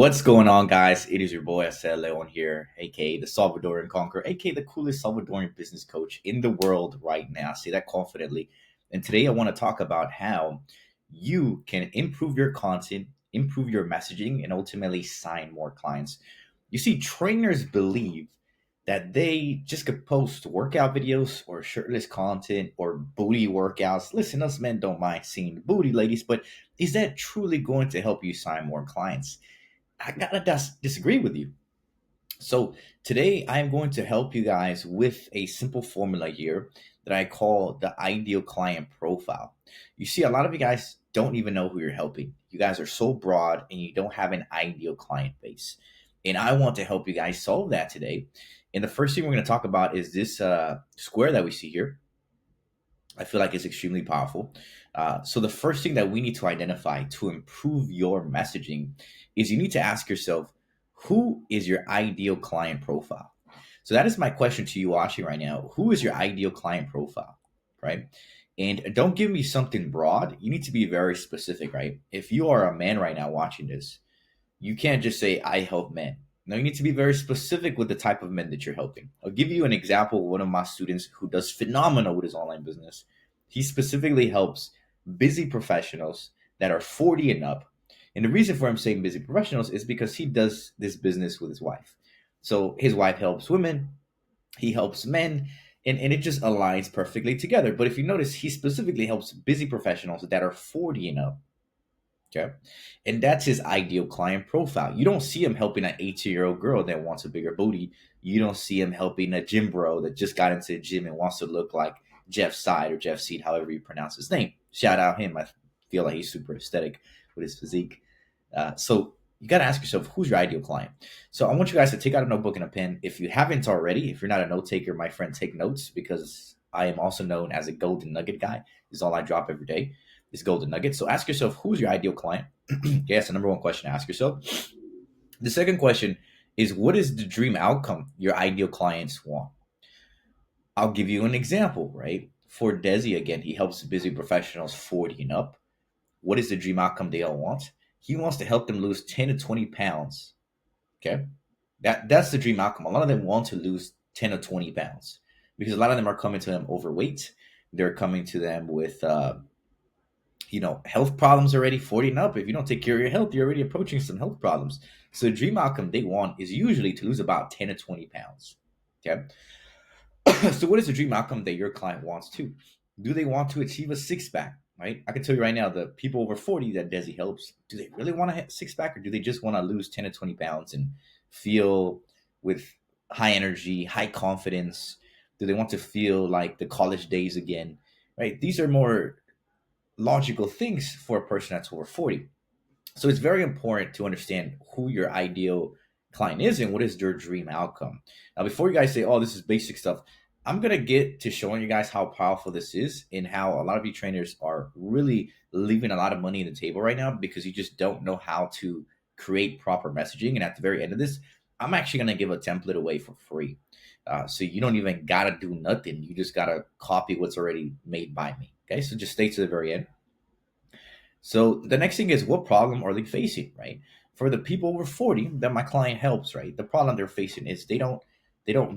What's going on, guys? It is your boy Assael Leon here, aka the Salvadoran Conqueror, aka the coolest Salvadoran business coach in the world right now. I say that confidently. And today I want to talk about how you can improve your content, improve your messaging, and ultimately sign more clients. You see, trainers believe that they just could post workout videos or shirtless content or booty workouts. Listen, us men don't mind seeing the booty, ladies, but is that truly going to help you sign more clients? I gotta disagree with you. So today I'm going to help you guys with a simple formula here that I call the ideal client profile. You see, a lot of you guys don't even know who you're helping. You guys are so broad and you don't have an ideal client base. And I want to help you guys solve that today. And the first thing we're going to talk about is this square that we see here. I feel like it's extremely powerful. So the first thing that we need to identify to improve your messaging is you need to ask yourself, who is your ideal client profile? So that is my question to you watching right now. Who is your ideal client profile, right? And don't give me something broad. You need to be very specific, right? If you are a man right now watching this, you can't just say, I help men. No, you need to be very specific with the type of men that you're helping. I'll give you an example of one of my students who does phenomenal with his online business. He specifically helps busy professionals that are 40 and up. And the reason for him saying busy professionals is because he does this business with his wife. So his wife helps women, he helps men, and it just aligns perfectly together. But if you notice, he specifically helps busy professionals that are 40 and up. Okay. And that's his ideal client profile. You don't see him helping an 18-year-old girl that wants a bigger booty. You don't see him helping a gym bro that just got into the gym and wants to look like Jeff Side or Jeff Seed, however you pronounce his name. Shout out him. I feel like he's super aesthetic with his physique. So you got to ask yourself, who's your ideal client? So I want you guys to take out a notebook and a pen. If you haven't already, if you're not a note taker, my friend, take notes because I am also known as a golden nugget guy. This is all I drop every day is golden nuggets. So ask yourself, who's your ideal client? Okay, that's the number one question to ask yourself. The second question is, what is the dream outcome your ideal clients want? I'll give you an example, right? For Desi, again, he helps busy professionals 40 and up. What is the dream outcome they all want? He wants to help them lose 10 to 20 pounds. Okay. That's the dream outcome. A lot of them want to lose 10 or 20 pounds because a lot of them are coming to them overweight. They're coming to them with health problems already 40 and up. If you don't take care of your health, you're already approaching some health problems. So the dream outcome they want is usually to lose about 10 to 20 pounds. Okay. So what is the dream outcome that your client wants to? Do they want to achieve a six pack? Right? I can tell you right now, the people over 40 that Desi helps, do they really want to hit six pack or do they just want to lose 10 to 20 pounds and feel with high energy, high confidence? Do they want to feel like the college days again? Right? These are more logical things for a person that's over 40. So it's very important to understand who your ideal client is and what is their dream outcome. Now, before you guys say, oh, this is basic stuff, I'm going to get to showing you guys how powerful this is and how a lot of you trainers are really leaving a lot of money on the table right now because you just don't know how to create proper messaging. And at the very end of this, I'm actually going to give a template away for free. So you don't even got to do nothing. You just got to copy what's already made by me. Okay, so just stay to the very end. So the next thing is, what problem are they facing, right? For the people over 40 that my client helps, right? The problem they're facing is they don't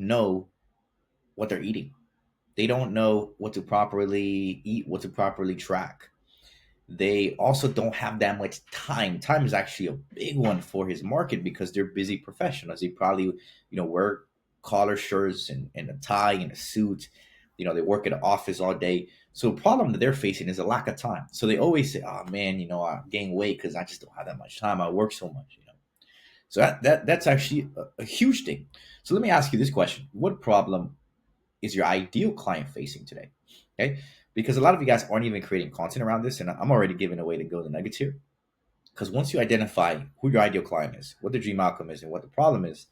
know what they're eating. They don't know what to properly eat, what to properly track. They also don't have that much time. Time is actually a big one for his market because they're busy professionals. They probably, wear collar shirts and a tie and a suit. They work at an office all day. So the problem that they're facing is a lack of time. So they always say, "Oh man, I gain weight because I just don't have that much time. I work so much." So that's actually a huge thing. So let me ask you this question: what problem is your ideal client facing today? Okay, because a lot of you guys aren't even creating content around this, and I'm already giving away the golden nuggets here. Because once you identify who your ideal client is, what the dream outcome is, and what the problem is,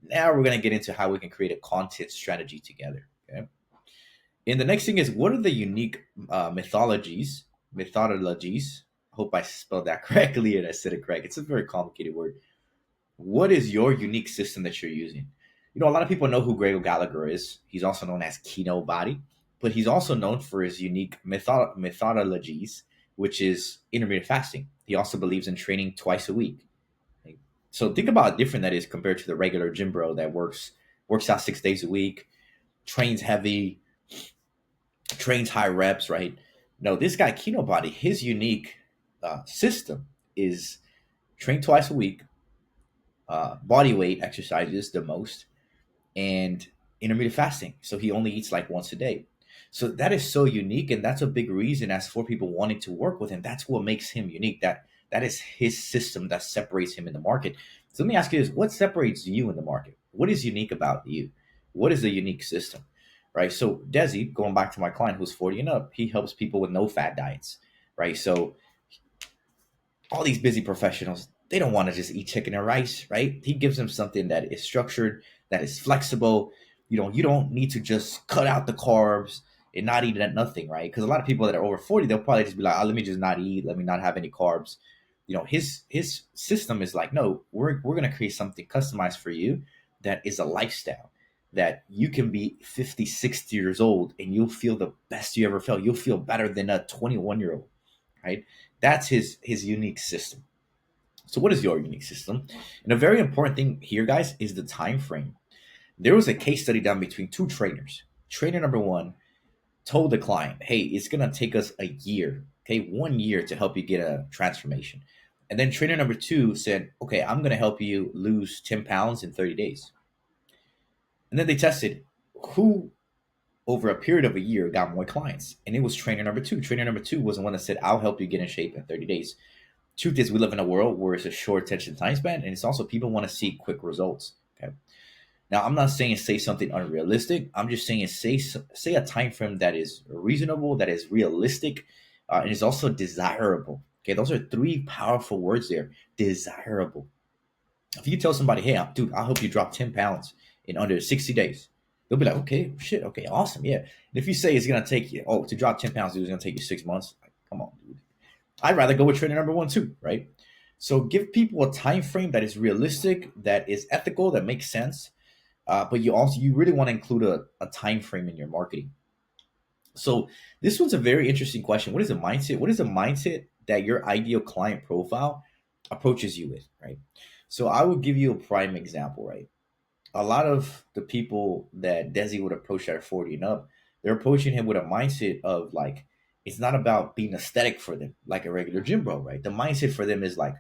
now we're going to get into how we can create a content strategy together. Okay. And the next thing is, what are the unique methodologies? I hope I spelled that correctly and I said it correct. It's a very complicated word. What is your unique system that you're using? A lot of people know who Gregor Gallagher is. He's also known as Kino Body, but he's also known for his unique methodologies, which is intermittent fasting. He also believes in training twice a week. So think about how different that is compared to the regular gym bro that works out 6 days a week, trains heavy, trains high reps, right? No, this guy Kino Body, his unique system is train twice a week, body weight exercises the most, and intermittent fasting. So he only eats like once a day. So that is so unique, and that's a big reason as for people wanting to work with him. That's what makes him unique. That is his system that separates him in the market. So let me ask you this: what separates you in the market? What is unique about you? What is the unique system? Right. So Desi, going back to my client who's 40 and up, he helps people with no fat diets. Right. So all these busy professionals, they don't want to just eat chicken and rice, right? He gives them something that is structured, that is flexible. You don't need to just cut out the carbs and not eat nothing, right? Because a lot of people that are over 40, they'll probably just be like, oh, let me just not eat, let me not have any carbs. His system is like, no, we're gonna create something customized for you that is a lifestyle that you can be 50, 60 years old and you'll feel the best you ever felt. You'll feel better than a 21-year-old, right? That's his unique system. So what is your unique system? And a very important thing here, guys, is the time frame. There was a case study done between two trainers. Trainer number one told the client, hey, it's gonna take us a year, okay, 1 year to help you get a transformation. And then trainer number two said, okay, I'm gonna help you lose 10 pounds in 30 days. And then they tested who over a period of a year got more clients. And it was trainer number two. Trainer number two was the one that said, I'll help you get in shape in 30 days. Truth is, we live in a world where it's a short attention time span, and it's also people want to see quick results. Okay. Now, I'm not saying say something unrealistic. I'm just saying say a time frame that is reasonable, that is realistic, and is also desirable. Okay, those are three powerful words there. Desirable. If you tell somebody, "Hey, dude, I'll help you drop 10 pounds in under 60 days," they'll be like, "Okay, shit, okay, awesome, yeah." And if you say it's gonna take you, to drop 10 pounds, dude, it's gonna take you 6 months. Like, come on, dude. I'd rather go with trainer number one too, right? So give people a time frame that is realistic, that is ethical, that makes sense. But you really want to include a time frame in your marketing. So this one's a very interesting question. What is the mindset? What is the mindset that your ideal client profile approaches you with, right? So I will give you a prime example, right? A lot of the people that Desi would approach at 40 and up, they're approaching him with a mindset of like, it's not about being aesthetic for them, like a regular gym bro, right? The mindset for them is like,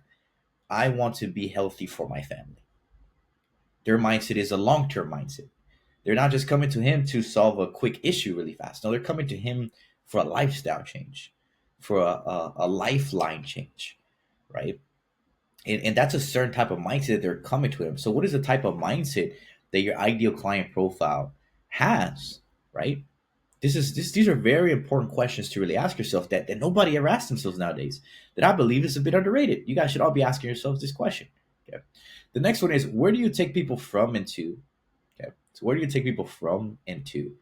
I want to be healthy for my family. Their mindset is a long term mindset. They're not just coming to him to solve a quick issue really fast. No, they're coming to him for a lifestyle change, for a lifeline change, right? And that's a certain type of mindset they're coming to him. So, what is the type of mindset that your ideal client profile has, right? These are very important questions to really ask yourself that nobody ever asks themselves nowadays. That I believe is a bit underrated. You guys should all be asking yourselves this question. Okay. The next one is, where do you take people from and to? Okay. So where do you take people from and to?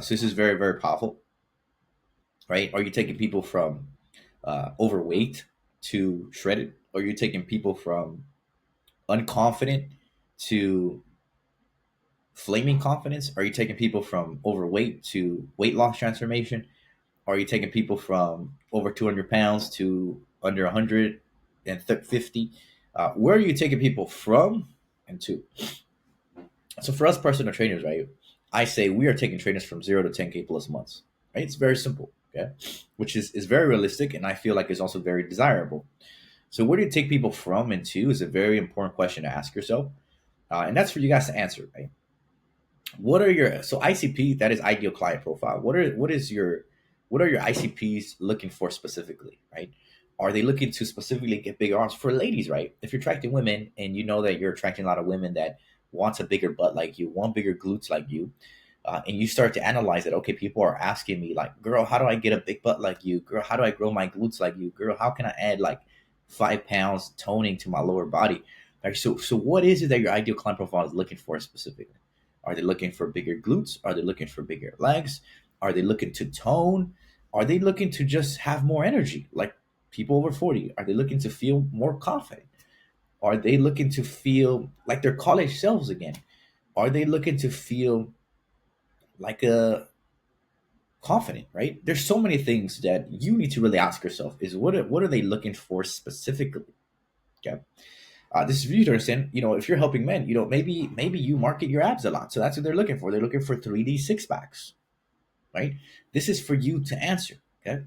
So this is very, very powerful, right? Are you taking people from overweight to shredded? Are you taking people from unconfident to flaming confidence? Are you taking people from overweight to weight loss transformation? Are you taking people from over 200 pounds to under 150? Where are you taking people from and to? So for us personal trainers, right? I say we are taking trainers from 0 to 10K plus months. Right? It's very simple, okay? Which is very realistic, and I feel like is also very desirable. So where do you take people from and to is a very important question to ask yourself, and that's for you guys to answer, right? What are your ICP, that is ideal client profile. What are your ICPs looking for specifically, right? Are they looking to specifically get bigger arms for ladies, right? If you're attracting women and you know that you're attracting a lot of women that wants a bigger butt like you, want bigger glutes like you, and you start to analyze it. Okay, people are asking me like, "Girl, how do I get a big butt like you? Girl, how do I grow my glutes like you? Girl, how can I add like 5 pounds toning to my lower body?" Like, so what is it that your ideal client profile is looking for specifically? Are they looking for bigger glutes? Are they looking for bigger legs? Are they looking to tone? Are they looking to just have more energy? Like people over 40, are they looking to feel more confident? Are they looking to feel like their college selves again? Are they looking to feel like a confident, right? There's so many things that you need to really ask yourself is what are they looking for specifically? Okay. This is for you to understand. If you're helping men, maybe you market your abs a lot, so that's what they're looking for. They're looking for 3D six packs, right? This is for you to answer. Okay,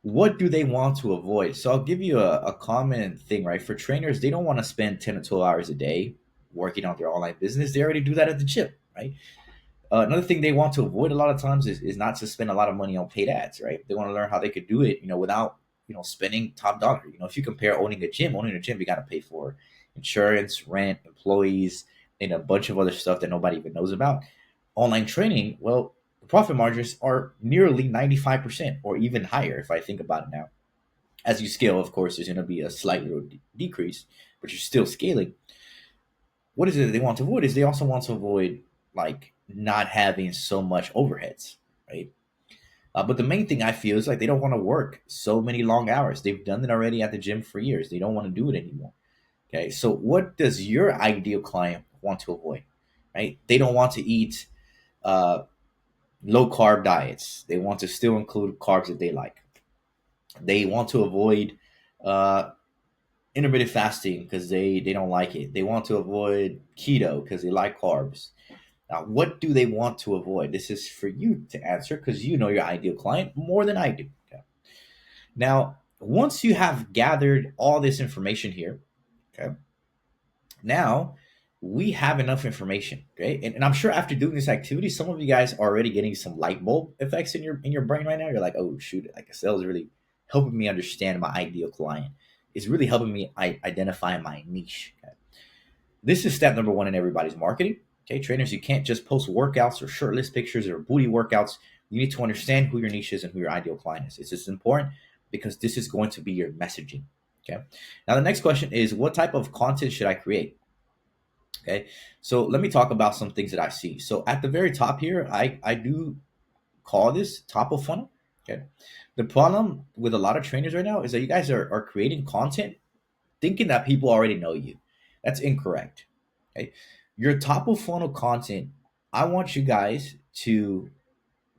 what do they want to avoid? So I'll give you a common thing, right? For trainers, they don't want to spend 10 to 12 hours a day working on their online business. They already do that at the gym, right? Another thing they want to avoid a lot of times is not to spend a lot of money on paid ads, right? They want to learn how they could do it, without spending top dollar. If you compare owning a gym, you got to pay for insurance, rent, employees, and a bunch of other stuff that nobody even knows about. Online training, well, the profit margins are nearly 95% or even higher if I think about it now. As you scale, of course, there's going to be a slight little decrease, but you're still scaling. What is it that they want to avoid? Is they also want to avoid like not having so much overheads, right? But the main thing I feel is like they don't want to work so many long hours. They've done it already at the gym for years. They don't want to do it anymore. Okay, so what does your ideal client want to avoid? Right? They don't want to eat uh, low carb diets. They want to still include carbs that they like. They want to avoid uh, intermittent fasting because they don't like it. They want to avoid keto because they like carbs. Now, what do they want to avoid? This is for you to answer because you know your ideal client more than I do. Okay. Now, once you have gathered all this information here, okay, now we have enough information. Okay, and I'm sure after doing this activity, some of you guys are already getting some light bulb effects in your brain right now. You're like, oh shoot, like Assael is really helping me understand my ideal client. It's really helping me identify my niche. Okay? This is step number one in everybody's marketing. Okay, trainers, you can't just post workouts or shirtless pictures or booty workouts. You need to understand who your niche is and who your ideal client is. It's just important because this is going to be your messaging. Okay. Now, the next question is what type of content should I create? Okay. So let me talk about some things that I see. So at the very top here, I do call this top of funnel. Okay. The problem with a lot of trainers right now is that you guys are creating content thinking that people already know you. That's incorrect. Okay. Your top of funnel content, I want you guys to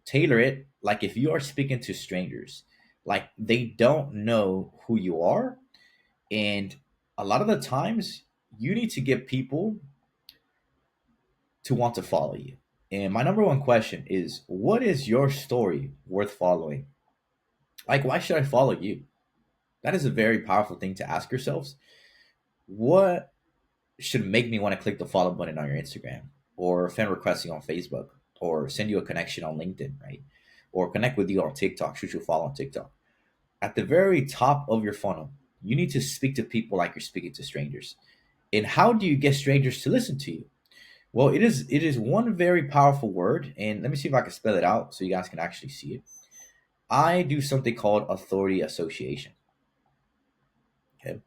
tailor it like if you are speaking to strangers, like they don't know who you are. And a lot of the times, you need to get people to want to follow you. And my number one question is what is your story worth following? Like, why should I follow you? That is a very powerful thing to ask yourselves. What should make me want to click the follow button on your Instagram or friend request you on Facebook or send you a connection on LinkedIn, right? Or connect with you on TikTok, shoot you a follow on TikTok. At the very top of your funnel, you need to speak to people like you're speaking to strangers. And how do you get strangers to listen to you? Well, it is one very powerful word, and let me see if I can spell it out so you guys can actually see it. I do something called authority association. Okay.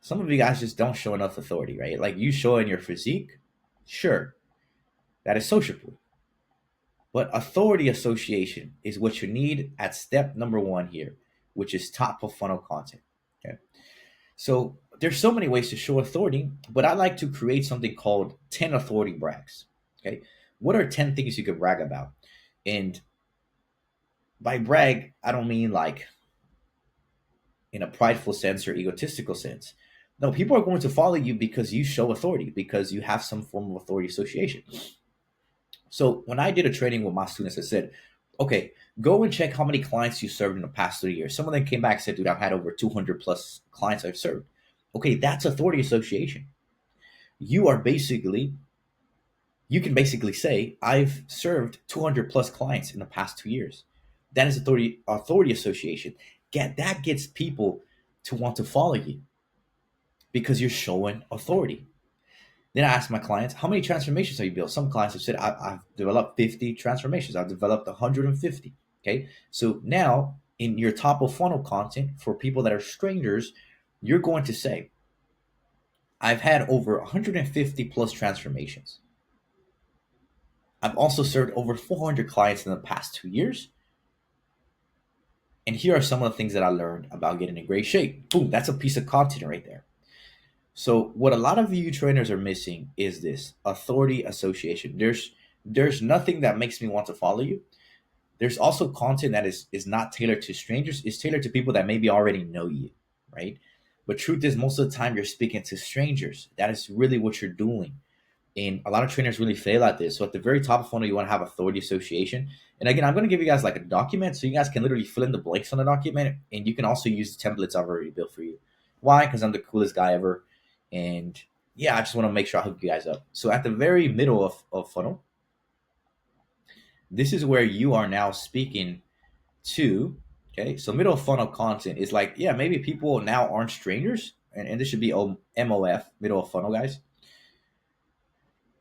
Some of you guys just don't show enough authority, right? Like you show in your physique, sure, that is sociable. But authority association is what you need at step number one here, which is top of funnel content. Okay. So there's so many ways to show authority, but I like to create something called 10 authority brags. Okay. What are 10 things you could brag about? And by brag, I don't mean like in a prideful sense or egotistical sense. No, people are going to follow you because you show authority, because you have some form of authority association. So when I did a training with my students, I said, okay, go and check how many clients you served in the past 3 years. Some of them came back and said, dude, I've had over 200 plus clients I've served. Okay, that's authority association. You are basically, you can basically say, I've served 200 plus clients in the past 2 years. That is authority association. That gets people to want to follow you because you're showing authority. Then I asked my clients, how many transformations have you built? Some clients have said, I've developed 50 transformations. I've developed 150. Okay. So now in your top of funnel content for people that are strangers, you're going to say, I've had over 150 plus transformations. I've also served over 400 clients in the past 2 years. And here are some of the things that I learned about getting in great shape. Boom, that's a piece of content right there. So what a lot of you trainers are missing is this authority association. There's nothing that makes me want to follow you. There's also content that is not tailored to strangers. It's tailored to people that maybe already know you, right? But truth is, most of the time you're speaking to strangers. That is really what you're doing. And a lot of trainers really fail at this. So at the very top of funnel, you want to have authority association. And again, I'm going to give you guys like a document so you guys can literally fill in the blanks on the document. And you can also use the templates I've already built for you. Why? Because I'm the coolest guy ever. And yeah, I just want to make sure I hook you guys up. So at the very middle of funnel, this is where you are now speaking to. Okay, so middle of funnel content is like, yeah, maybe people now aren't strangers. And this should be MOF, middle of funnel, guys.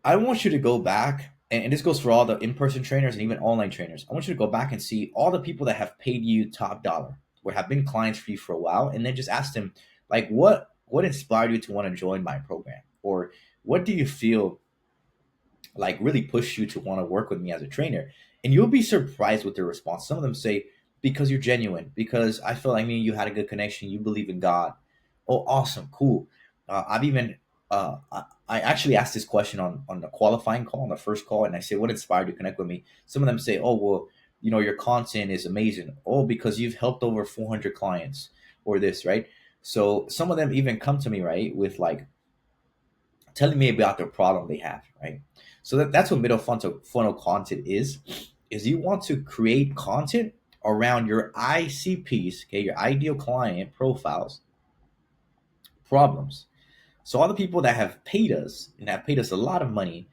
I want you to go back, and this goes for all the in-person trainers and even online trainers. I want you to go back and see all the people that have paid you top dollar, or have been clients for you for a while, and then just ask them, like, what inspired you to want to join my program, or what do you feel like really push you to want to work with me as a trainer? And you'll be surprised with their response. Some of them say, because you're genuine, because I feel like me and you had a good connection, you believe in God. Oh, awesome, cool. I've even I actually asked this question on the qualifying call, on the first call, and I say, what inspired you to connect with me? Some of them say, oh, well, your content is amazing. Oh, because you've helped over 400 clients, or this, right? So some of them even come to me, right, with like telling me about the problem they have, right? So that's what middle funnel content is you want to create content around your ICPs, okay, your ideal client profiles, problems. So all the people that have paid us and have paid us a lot of money,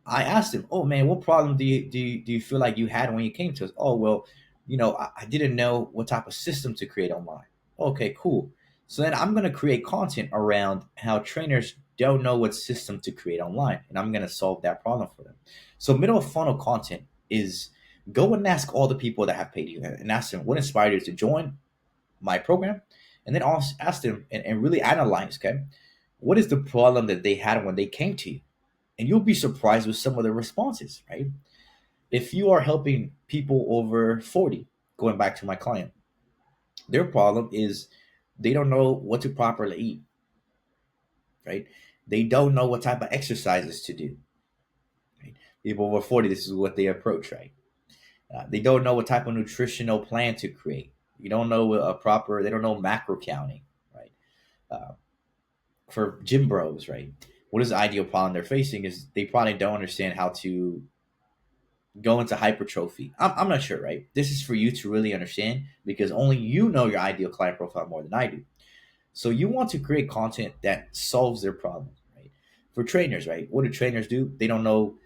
I asked him, "Oh man, what problem do you feel like you had when you came to us?" Oh well, I didn't know what type of system to create online. Okay, cool. So then I'm gonna create content around how trainers don't know what system to create online, and I'm gonna solve that problem for them. So middle of funnel content is go and ask all the people that have paid you and ask them what inspired you to join my program, and then also ask them and really analyze, okay, what is the problem that they had when they came to you, and you'll be surprised with some of the responses, right? If you are helping people over 40, going back to my client, their problem is they don't know what to properly eat, right? They don't know what type of exercises to do, right? People over 40, this is what they approach, right? They don't know what type of nutritional plan to create. They don't know macro counting, right? Uh, for gym bros, right? What is the ideal problem they're facing is they probably don't understand how to go into hypertrophy. I'm not sure, right? This is for you to really understand because only you know your ideal client profile more than I do. So you want to create content that solves their problem, right? For trainers, right? What do trainers do? They don't know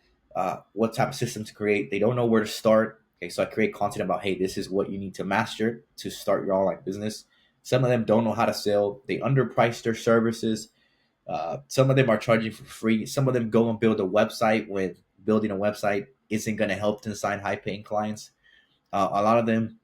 what type of system to create. They don't know where to start. Okay, so I create content about, hey, this is what you need to master to start your online business. Some of them don't know how to sell. They underprice their services. Some of them are charging for free. Some of them go and build a website when building a website isn't going to help them sign high paying clients. A lot of them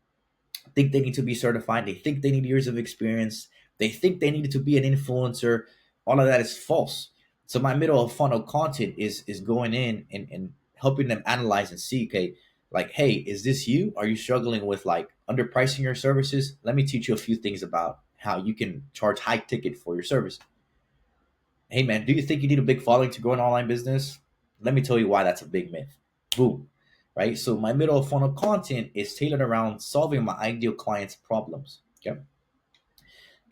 think they need to be certified. They think they need years of experience. They think they need to be an influencer. All of that is false. So my middle of funnel content is going in and helping them analyze and see, okay, like, hey, is this you? Are you struggling with like underpricing your services? Let me teach you a few things about how you can charge high ticket for your service. Hey man, do you think you need a big following to grow an online business? Let me tell you why that's a big myth. Boom. Right? So my middle of funnel content is tailored around solving my ideal client's problems. Okay.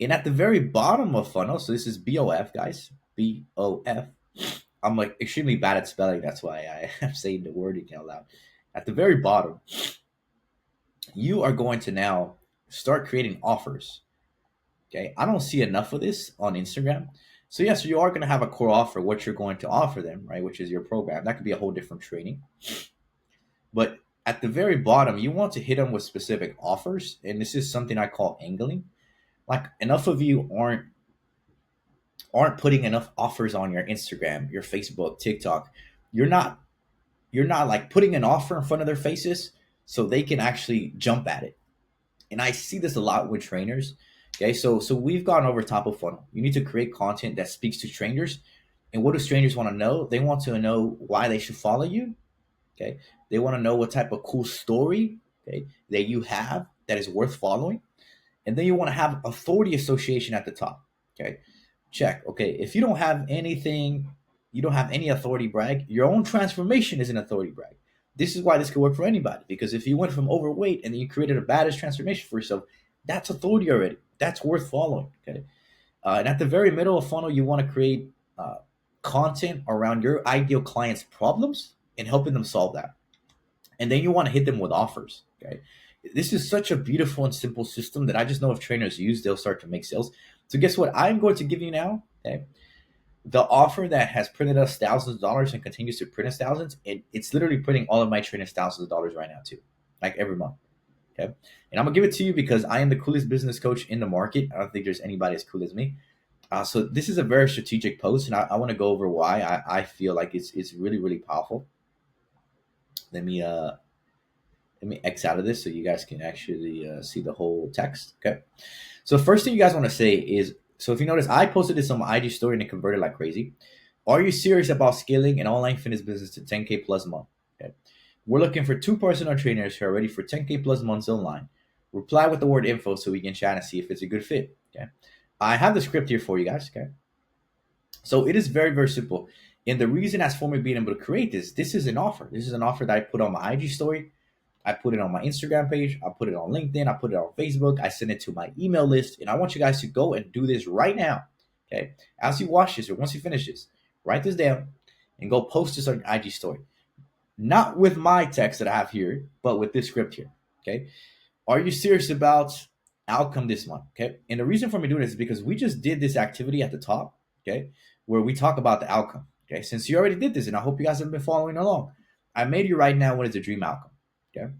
And at the very bottom of funnel, so this is BOF, guys. BOF. I'm like extremely bad at spelling. That's why I am saying the wording out loud. At the very bottom, you are going to now start creating offers. Okay. I don't see enough of this on Instagram. So yes, you are going to have a core offer, what you're going to offer them, right? Which is your program. That could be a whole different training. But at the very bottom, you want to hit them with specific offers. And this is something I call angling. Like enough of you aren't putting enough offers on your Instagram, your Facebook, TikTok. You're not you're not like putting an offer in front of their faces so they can actually jump at it. And I see this a lot with trainers. Okay, so we've gone over top of funnel. You need to create content that speaks to strangers. And what do strangers want to know? They want to know why they should follow you. Okay, they want to know what type of cool story, okay, that you have that is worth following. And then you want to have authority association at the top. Okay, check. Okay, if you don't have anything, you don't have any authority brag. Your own transformation is an authority brag. This is why this could work for anybody, because if you went from overweight and then you created a badass transformation for yourself, that's authority already. That's worth following. Okay. And at the very middle of funnel, you want to create content around your ideal client's problems and helping them solve that. And then you want to hit them with offers. Okay. This is such a beautiful and simple system that I just know if trainers use, they'll start to make sales. So guess what? I'm going to give you now, okay, the offer that has printed us thousands of dollars and continues to print us thousands. It's literally printing all of my trainers thousands of dollars right now too, like every month. Okay. And I'm gonna give it to you because I am the coolest business coach in the market. I don't think there's anybody as cool as me. So this is a very strategic post, and I want to go over why I feel like it's really really powerful. Let me X out of this so you guys can actually see the whole text. Okay. So first thing you guys want to say is, so if you notice, I posted this on my IG story and it converted like crazy. Are you serious about scaling an online fitness business to 10K plus a month? Okay. We're looking for two personal trainers who are ready for 10K plus months online. Reply with the word info so we can chat and see if it's a good fit. Okay. I have the script here for you guys. Okay. So it is very, very simple. And the reason as for me being able to create this is an offer. This is an offer that I put on my IG story. I put it on my Instagram page. I put it on LinkedIn. I put it on Facebook. I send it to my email list. And I want you guys to go and do this right now. Okay. As you watch this or once you finish this, write this down and go post this on your IG story. Not with my text that I have here, but with this script here. Okay. Are you serious about outcome this month? Okay. And the reason for me doing this is because we just did this activity at the top. Okay. Where we talk about the outcome. Okay. Since you already did this, and I hope you guys have been following along, I made you right now what is a dream outcome. Okay.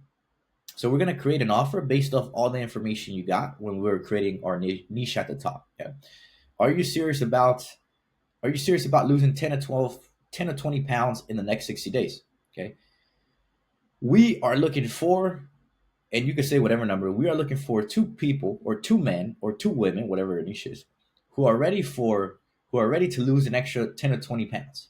So we're going to create an offer based off all the information you got when we were creating our niche at the top. Okay. Are you serious about losing 10 to 20 pounds in the next 60 days? Okay. We are looking for, and you can say whatever number, we are looking for two people or two men or two women, whatever your niche is, who are ready to lose an extra 10 to 20 pounds.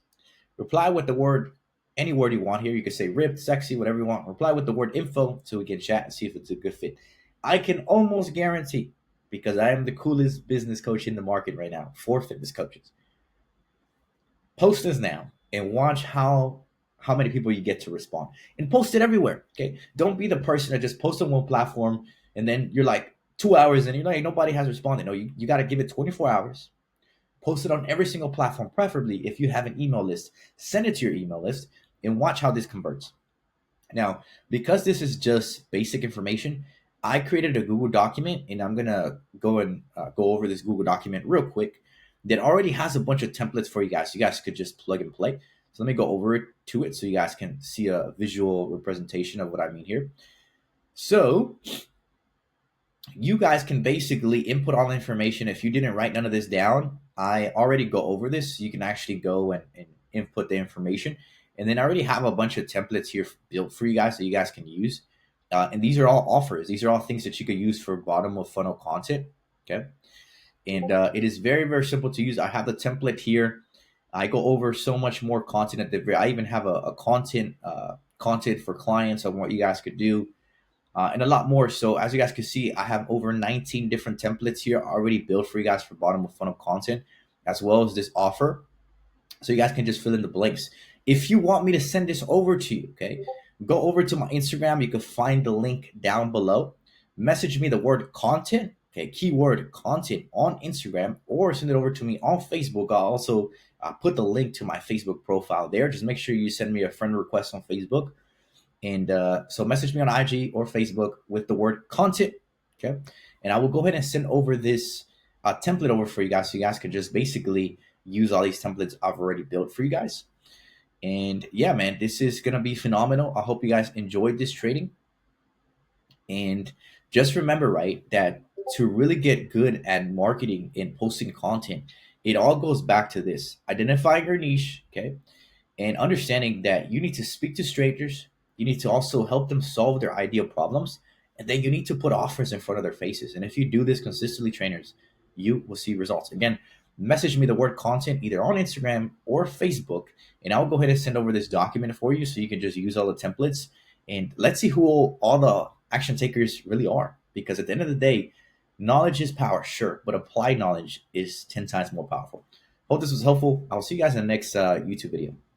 Reply with the word, any word you want here. You can say ripped, sexy, whatever you want. Reply with the word info so we can chat and see if it's a good fit. I can almost guarantee, because I am the coolest business coach in the market right now for fitness coaches. Post this now and watch how many people you get to respond. And post it everywhere. Okay. Don't be the person that just posts on one platform and then you're like 2 hours and you're like, nobody has responded. No, you got to give it 24 hours. Post it on every single platform, preferably if you have an email list. Send it to your email list and watch how this converts. Now, because this is just basic information, I created a Google document, and I'm gonna go over this Google document real quick that already has a bunch of templates for you guys. You guys could just plug and play. So let me go over it to it so you guys can see a visual representation of what I mean here. So you guys can basically input all the information. If you didn't write none of this down, I already go over this. You can actually go and input the information. And then I already have a bunch of templates here built for you guys that you guys can use. And these are all offers. These are all things that you could use for bottom of funnel content. Okay. And it is very, very simple to use. I have the template here. I go over so much more content at the very, I even have a content for clients on what you guys could do. And a lot more. So as you guys can see, I have over 19 different templates here already built for you guys for bottom of funnel content, as well as this offer. So you guys can just fill in the blanks. If you want me to send this over to you, okay, go over to my Instagram. You can find the link down below. Message me the word content, okay, keyword content on Instagram, or send it over to me on Facebook. I'll also put the link to my Facebook profile there. Just make sure you send me a friend request on Facebook. And so message me on IG or Facebook with the word content, okay? And I will go ahead and send over this template over for you guys so you guys can just basically use all these templates I've already built for you guys. And yeah, man, this is going to be phenomenal. I hope you guys enjoyed this trading. And just remember, right, that to really get good at marketing and posting content, it all goes back to this: identifying your niche, okay? And understanding that you need to speak to strangers. You need to also help them solve their ideal problems. And then you need to put offers in front of their faces. And if you do this consistently, trainers, you will see results. Again, message me the word content either on Instagram or Facebook, and I'll go ahead and send over this document for you so you can just use all the templates. And let's see who all the action takers really are. Because at the end of the day, knowledge is power, sure, but applied knowledge is 10 times more powerful. Hope this was helpful. I'll see you guys in the next YouTube video.